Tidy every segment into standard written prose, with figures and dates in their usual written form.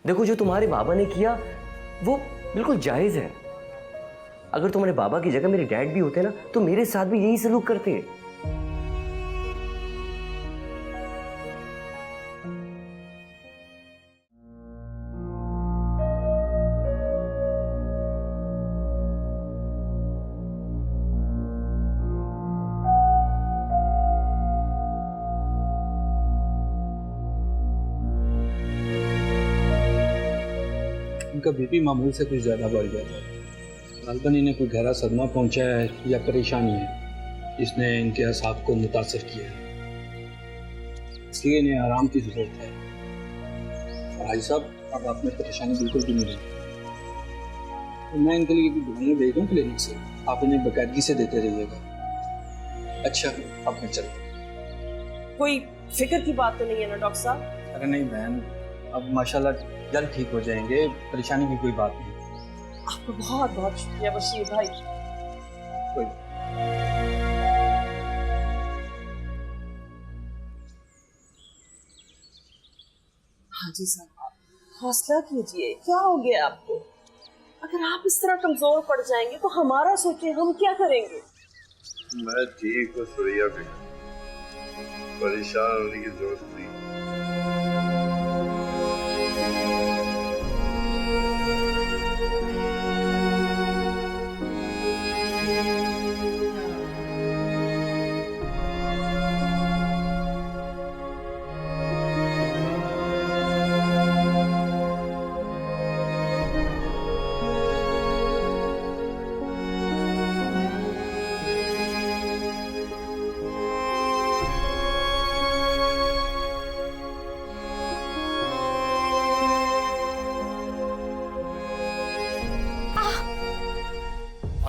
देखो जो तुम्हारे बाबा ने किया वो बिल्कुल जायज है। अगर तुम्हारे बाबा की जगह मेरे डैड भी होते ना तो मेरे साथ भी यही सलूक करते। उनका बीपी मामूल से कुछ ज़्यादा बढ़ गया था। गालबन इन्हें कोई गहरा सदमा पहुंचा है या परेशानी है, इसने इनके असाब को मुतासर किया है, इसलिए इन्हें आराम की ज़रूरत है। भाई साहब, अब आप में परेशानी बिल्कुल भी नहीं रही। तो मैं इनके लिए दवाइयाँ भेज दूँ क्लिनिक से, आप इन्हें बाकायदगी से देते रहिएगा। अच्छा, अब मैं चलता। कोई फिक्र की बात तो नहीं है ना डॉक्टर साहब? अरे नहीं बहन, अब माशाल्लाह जल्द ठीक हो जाएंगे, परेशानी की कोई बात नहीं। आपका बहुत बहुत शुक्रिया बशीर भाई। कोई हाँ जी साहब, हौसला कीजिए, क्या हो गया आपको? अगर आप इस तरह कमजोर पड़ जाएंगे तो हमारा सोचिए, हम क्या करेंगे? मैं ठीक हूँ सुरैया बेटा, परेशान होने की जरूरत नहीं।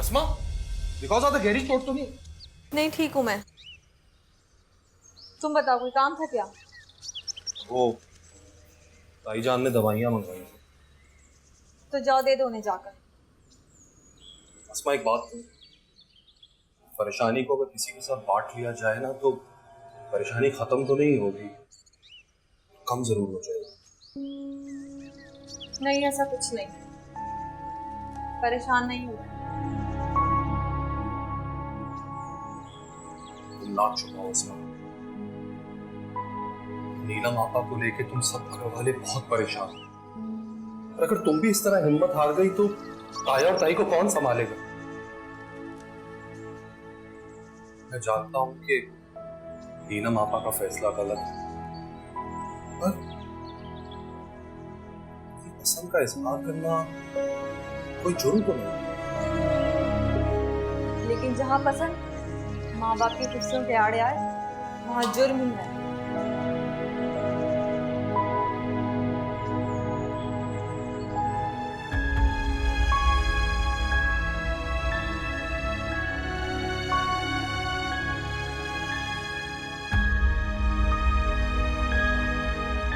अस्मा, बिकॉज ऑफ द गैरेज चोट तो नहीं? नहीं, ठीक हूँ मैं। तुम बताओ, कोई काम था क्या? वो भाईजान ने दवाइयाँ मंगवाई। तो जाओ दे दो उन्हें जाकर। अस्मा एक बात है, परेशानी को अगर किसी के साथ बांट लिया जाए ना तो परेशानी खत्म तो नहीं होगी, कम जरूर हो जाएगी। नहीं, ऐसा कुछ नहीं, परेशान नहीं हूँ। तुम ना छुपाओ अस्मा, नीलम आपा को लेके तुम सब घर वाले बहुत परेशान हैं। और अगर तुम भी इस तरह हिम्मत हार गई तो ताया और ताई को कौन संभालेगा? मैं जानता हूं कि नीलम आपा का फैसला गलत है, पर पसंद का इजहार करना कोई जुर्म तो नहीं। लेकिन जहाँ पसंद माँ बाप के किस्सों के आड़े आए, वहाँ जुर्म ही है।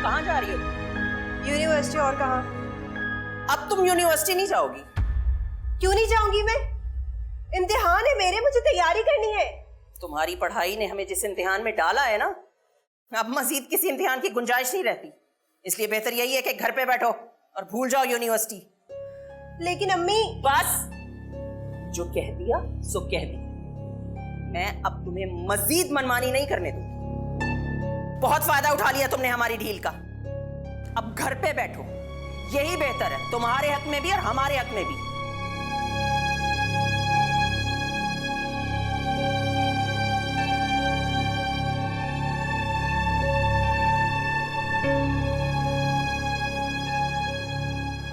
कहाँ जा रही हो? यूनिवर्सिटी, और कहाँ? अब तुम यूनिवर्सिटी नहीं जाओगी? क्यों नहीं जाऊंगी मैं? इम्तिहान है मेरे, मुझे तैयारी करनी है। तुम्हारी पढ़ाई ने हमें जिस इम्तिहान में डाला है ना, अब मजीद किसी इम्तिहान की गुंजाइश नहीं रहती। इसलिए बेहतर यही है कि घर पे बैठो और भूल जाओ यूनिवर्सिटी। लेकिन अम्मी। बस, जो कह दिया सो कह दिया। मैं अब तुम्हें मजीद मनमानी नहीं करने दूंगी। बहुत फायदा उठा लिया तुमने हमारी ढील का। अब घर पे बैठो, यही बेहतर है, तुम्हारे हक में भी और हमारे हक में भी।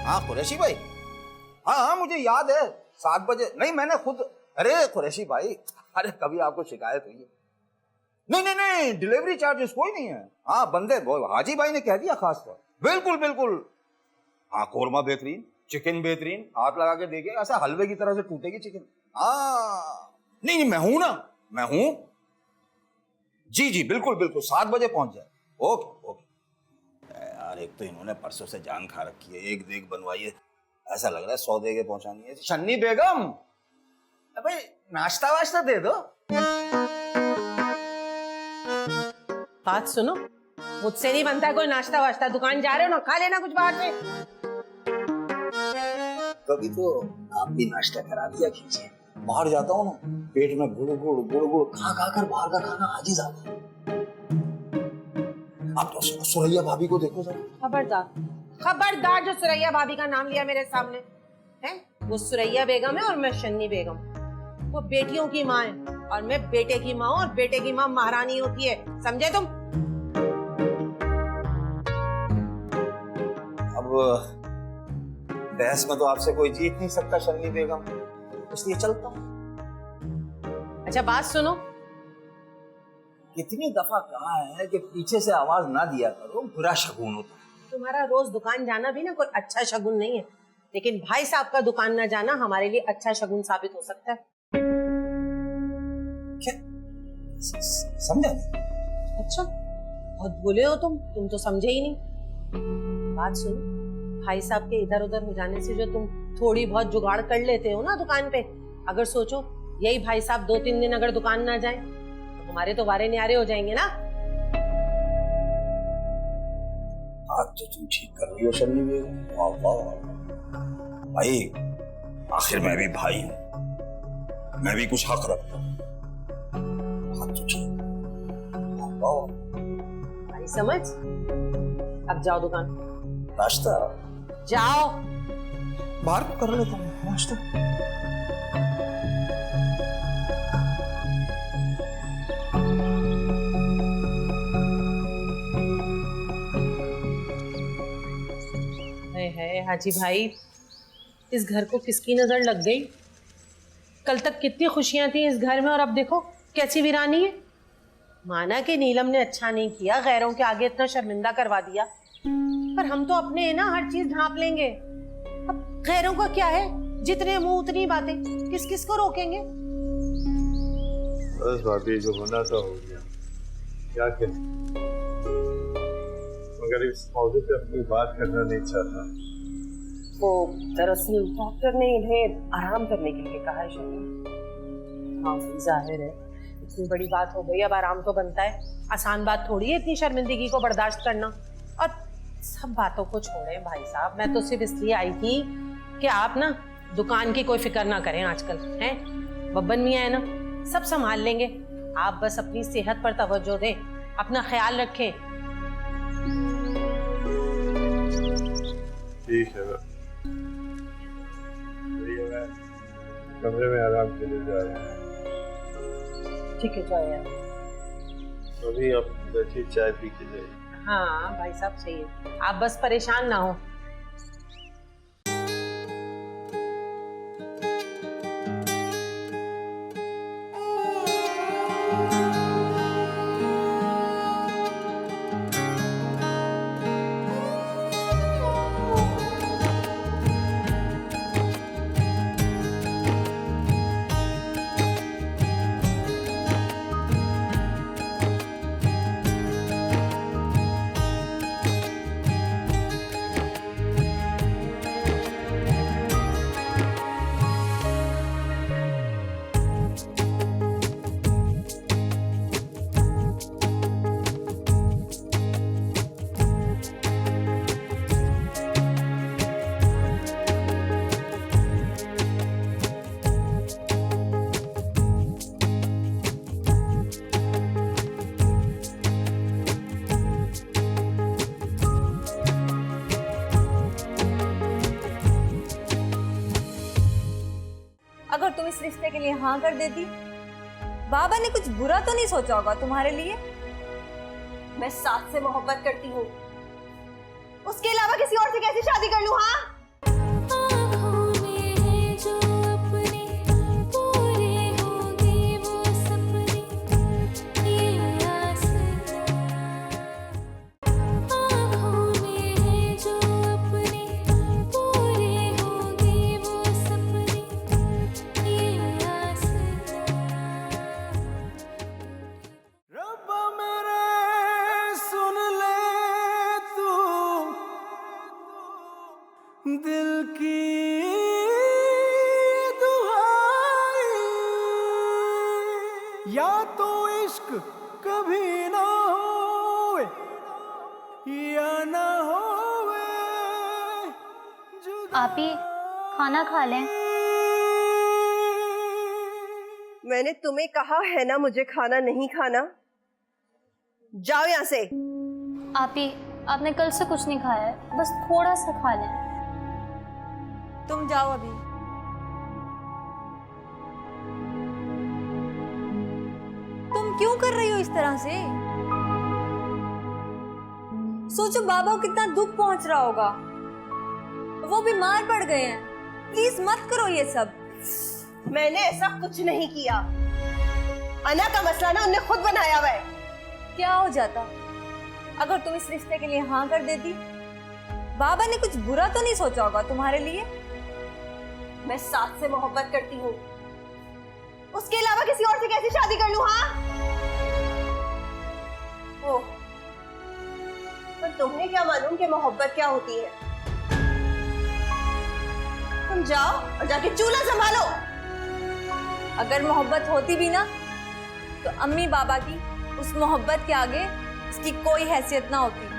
हाँ कुरैशी भाई, हाँ हाँ मुझे याद है, 7 बजे। नहीं मैंने खुद, अरे कुरैशी भाई, अरे कभी आपको शिकायत हुई है? नहीं नहीं नहीं, डिलीवरी चार्जेस कोई नहीं है। हाँ बंदे हाजी भाई ने कह दिया खास तौर, बिल्कुल बिल्कुल। हाँ कोरमा बेहतरीन, चिकन बेहतरीन, हाथ लगा के देखिए, ऐसा हलवे की तरह से टूटेगी चिकन। हाँ नहीं नहीं, मैं हूं ना, मैं हूं। जी जी बिल्कुल बिल्कुल, 7 बजे पहुंच जाए। Okay okay. यार एक तो इन्होंने परसों से जान खा रखी है, एक देग बनवाई है, ऐसा लग रहा है 100 देगे पहुंचानी है। शन्नी बेगम, अबे नाश्ता वाश्ता दे दो। बात सुनो, मुझसे नहीं बनता है कोई नाश्ता वाश्ता, दुकान जा रहे हो ना, खा लेना कुछ बाहर से। कभी तो आप भी नाश्ता करा दिया कीजिए। बाहर जाता हूँ ना, पेट में गुड़ गुड़ खा कर बाहर का खाना आजीज आता है। आप तो सुरैया भाभी को देखो सर। खबरदार जो सुरैया भाभी का नाम लिया मेरे सामने है, वो सुरैया बेगम है और मैं शन्नी बेगम। वो बेटियों की माँ है और मैं बेटे की माँ हूँ, और बेटे की माँ महारानी होती है, समझे तुम? अब बहस में तो आपसे कोई जीत नहीं सकता शन्नी बेगम, इसलिए चलता हूँ। अच्छा बात सुनो, कितनी दफा कहा है कि पीछे से आवाज ना दिया करो, बुरा शगुन होता है। तुम्हारा रोज दुकान जाना भी ना कोई अच्छा शगुन नहीं है, लेकिन भाई साहब का दुकान ना जाना हमारे लिए अच्छा शगुन साबित हो सकता है। क्या समझा नहीं? अच्छा बहुत बोले हो तुम तो समझे ही नहीं। बात सुनो, भाई साहब के इधर उधर हो जाने से जो तुम थोड़ी बहुत जुगाड़ कर लेते हो ना दुकान पे, अगर सोचो यही भाई साहब 2-3 दिन अगर दुकान ना जाए तो हमारे तो वारे न्यारे हो जाएंगे ना। आज तो तुम ठीक कर रही हो शन्नी बेगम, वाह वाह भाई, आखिर मैं भी भाई हूं, मैं भी कुछ हक रखता हूं। आज तो ठीक, वाह वाह। भाई समझ, अब जाओ दुकान, नाश्ता जाओ। बाहर कर लेता हूँ नाश्ता। है हाजी भाई, इस घर को किसकी नजर लग गई? कल तक कितनी खुशियां थी इस घर में और अब देखो कैसी वीरानी है। माना कि नीलम ने अच्छा नहीं किया, गैरों के आगे इतना शर्मिंदा करवा दिया, पर हम तो अपने है ना हर चीज ढांप लेंगे। अब गैरों का क्या है, जितने मुंह उतनी बातें, किस किस को रोकेंगे? बस भाभी जो होना था हो गया, क्या करें। मगर इस मौजू पे अपनी बात करना नहीं चाहता। वो दरअसल डॉक्टर ने इन्हें आराम करने के लिए कहा है शर्मिंदा। हाँ जाहिर है इतनी बड़ी बात हो गई, अब आराम तो बनता है। आसान बात थोड़ी है इतनी शर्मिंदगी को बर्दाश्त करना। और सब बातों को छोड़ें भाई साहब, मैं तो सिर्फ इसलिए आई थी कि आप ना दुकान की कोई फिक्र ना करें आजकल, हैं? बब्बन मियां है ना, सब संभाल लेंगे। आप बस अपनी सेहत पर तवज्जो दें, अपना ख्याल रखें। ठीक है, मैं कमरे में आराम के लिए जा रहा हूँ। ठीक है जाओ यार। अभी आप बैठिए, चाय पी के जाइए। हाँ भाई साहब सही है, आप बस परेशान ना हो। अगर तुम इस रिश्ते के लिए हाँ कर देती, बाबा ने कुछ बुरा तो नहीं सोचा होगा तुम्हारे लिए। मैं साथ से मोहब्बत करती हूँ, उसके अलावा किसी और से कैसे शादी कर लूँ? हाँ दिल की दुहाई, या तो इश्क कभी ना होए या ना होवे आप ही खाना खा लें। मैंने तुम्हें कहा है ना मुझे खाना नहीं खाना। जाओ यहां से। आप ही, आपने कल से कुछ नहीं खाया है, बस थोड़ा सा खा लें। तुम जाओ अभी। तुम क्यों कर रही हो इस तरह से? सोचो बाबा को कितना दुख पहुंच रहा होगा, वो बीमार पड़ गए हैं। प्लीज मत करो ये सब। मैंने ऐसा कुछ नहीं किया। अना का मसला ना उनने खुद बनाया हुआ है। क्या हो जाता अगर तुम इस रिश्ते के लिए हाँ कर देती? बाबा ने कुछ बुरा तो नहीं सोचा होगा तुम्हारे लिए? मैं साथ से मोहब्बत करती हूँ, उसके अलावा किसी और से कैसे शादी कर लूं? हाँ, ओह, पर तुम्हें क्या मालूम कि मोहब्बत क्या होती है? तुम जाओ और जाके चूल्हा संभालो। अगर मोहब्बत होती भी ना तो अम्मी बाबा की उस मोहब्बत के आगे इसकी कोई हैसियत ना होती।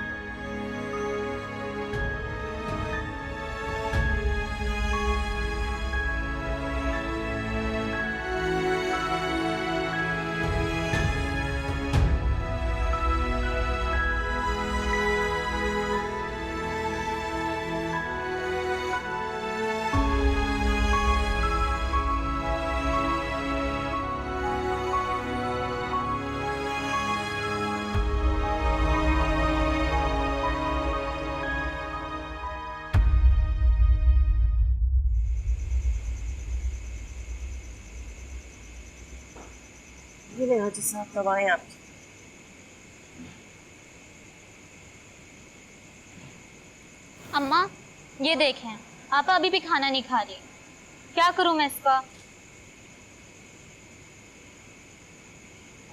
ये ले हाजी साहब दवाएं आपकी। अम्मा ये देखें, आप अभी भी खाना नहीं खा रही। क्या करूं मैं इसका?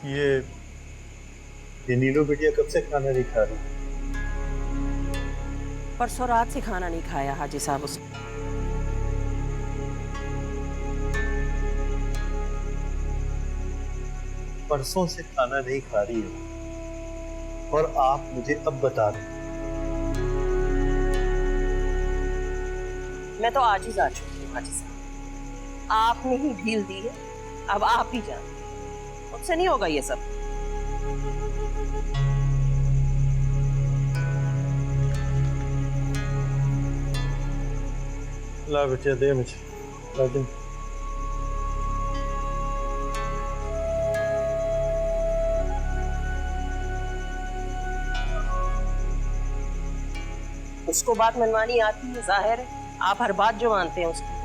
ये नीलू बिटिया कब से खाना नहीं खा रही? परसों रात से खाना नहीं खाया हाजी साहब उसने। परसों से खाना नहीं खा रही है और आप मुझे अब बता रहे हैं। मैं तो आज ही जा चुकी हूँ हाजी साहब। आपने ही ढील दी है, अब आप ही जान। मुझसे नहीं होगा ये सब। ला बेटा दे मुझे, ला दे। उसको बात मनवानी आती है, जाहिर है आप हर बात जो मानते हैं उसकी।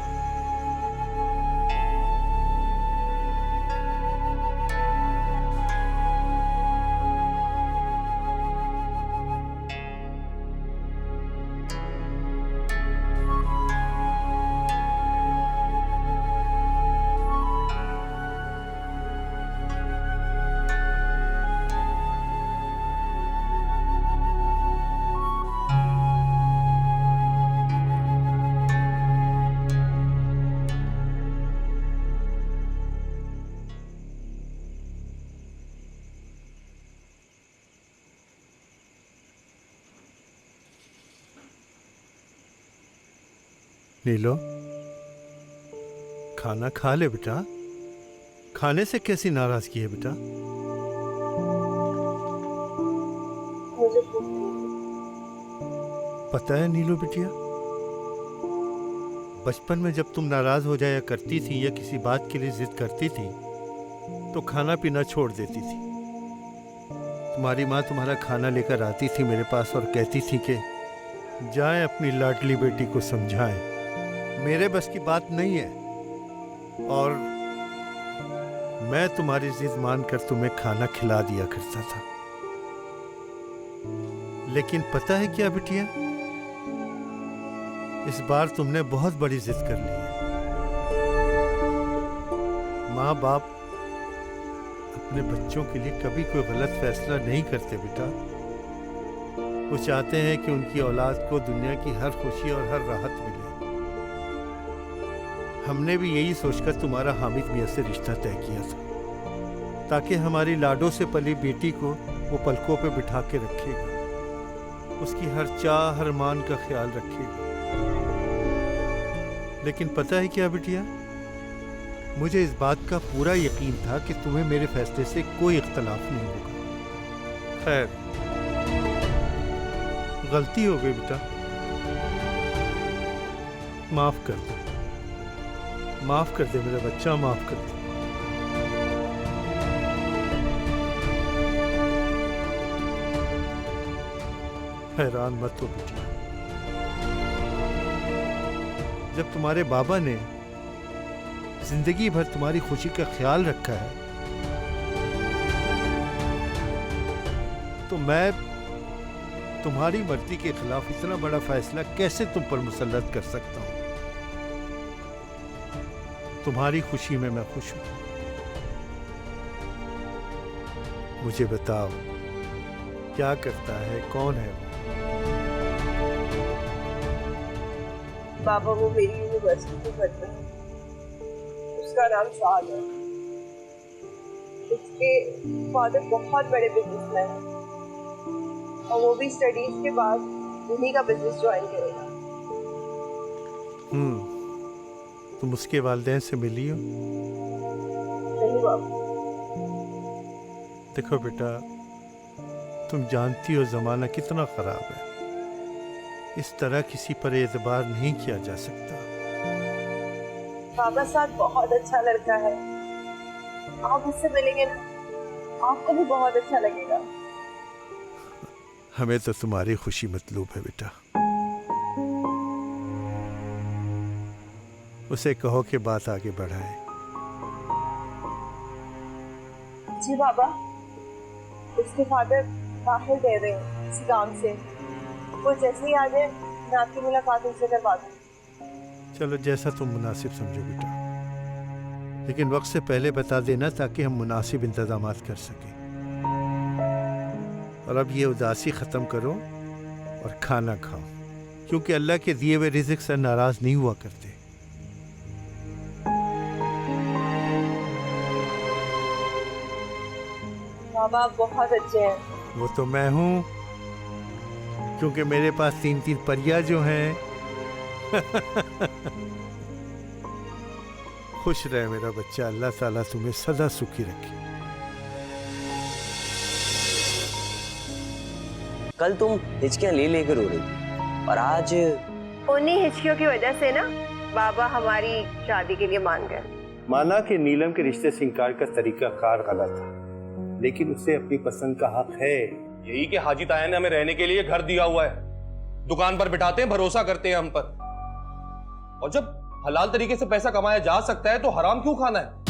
नीलो खाना खा ले बेटा। खाने से कैसी नाराजगी है बेटा? मुझे पता है नीलो बिटिया, बचपन में जब तुम नाराज हो जाया करती थी या किसी बात के लिए जिद करती थी तो खाना पीना छोड़ देती थी। तुम्हारी माँ तुम्हारा खाना लेकर आती थी मेरे पास और कहती थी कि जाएं अपनी लाडली बेटी को समझाएं, मेरे बस की बात नहीं है। और मैं तुम्हारी जिद मानकर तुम्हें खाना खिला दिया करता था। लेकिन पता है क्या बिटिया, इस बार तुमने बहुत बड़ी जिद कर ली है। माँ बाप अपने बच्चों के लिए कभी कोई गलत फैसला नहीं करते बेटा। वो चाहते हैं कि उनकी औलाद को दुनिया की हर खुशी और हर राहत मिले। हमने भी यही सोचकर तुम्हारा हामिद मियां से रिश्ता तय किया था, ताकि हमारी लाडों से पली बेटी को वो पलकों पे बिठा के रखेगा। उसकी हर चाह हर मान का ख्याल रखेगा। लेकिन पता है क्या बिटिया, मुझे इस बात का पूरा यकीन था कि तुम्हें मेरे फैसले से कोई इख्तलाफ नहीं होगा। खैर, गलती हो गई बेटा, माफ कर दे, माफ कर दे मेरा बच्चा, माफ कर दे। हैरान मत हो बेटिया, जब तुम्हारे बाबा ने जिंदगी भर तुम्हारी खुशी का ख्याल रखा है, तो मैं तुम्हारी मर्जी के खिलाफ इतना बड़ा फैसला कैसे तुम पर मुसल्लत कर सकता हूं? तुम्हारी खुशी में मैं खुश हूं। मुझे बताओ, क्या करता है, कौन है वो? बाबा वो मेरी यूनिवर्सिटी में पढ़ता है, उसका नाम शाद है। उसके फादर बहुत बड़े बिजनेसमैन हैं और वो भी स्टडीज के बाद उन्हीं का बिजनेस ज्वाइन करेगा। तुम उसके वालिदैन से मिली हो? नहीं बाबा। देखो बेटा, तुम जानती हो जमाना कितना खराब है, इस तरह किसी पर एतबार नहीं किया जा सकता। बाबा साहब बहुत अच्छा लड़का है, आप उससे मिलेंगे ना, आपको भी बहुत अच्छा लगेगा। हमें तो तुम्हारी खुशी मतलूब है बेटा। उसे कहो कि बात आगे बढ़ाए। जी बाबा, उसके फादर बाहर गए हुए हैं किसी काम से, वो जैसे ही आ जाए मैं आपकी मुलाकात उनसे करवा दूँ। चलो, जैसा तुम मुनासिब समझो बेटा, लेकिन वक्त से पहले बता देना ताकि हम मुनासिब इंतजामात कर सकें। और अब ये उदासी ख़त्म करो और खाना खाओ, क्योंकि अल्लाह के दिए हुए रिज़्क़ से नाराज़ नहीं हुआ करते। बाबा आप बहुत अच्छे हैं। वो तो मैं हूँ, क्योंकि मेरे पास 3-3 परियां जो हैं। खुश रहे मेरा बच्चा, अल्लाह ताला तुम्हें सदा सुखी रखे। कल तुम हिचकियां ले लेकर रो रही थी और आज उन्हीं हिचकियों की वजह से ना बाबा हमारी शादी के लिए मान गए। माना कि नीलम के रिश्ते से इनकार का तरीका कार गलत है, लेकिन उसे अपनी पसंद का हक है। यही कि हाजी ताया ने हमें रहने के लिए घर दिया हुआ है, दुकान पर बिठाते हैं, भरोसा करते हैं हम पर। और जब हलाल तरीके से पैसा कमाया जा सकता है तो हराम क्यों खाना है?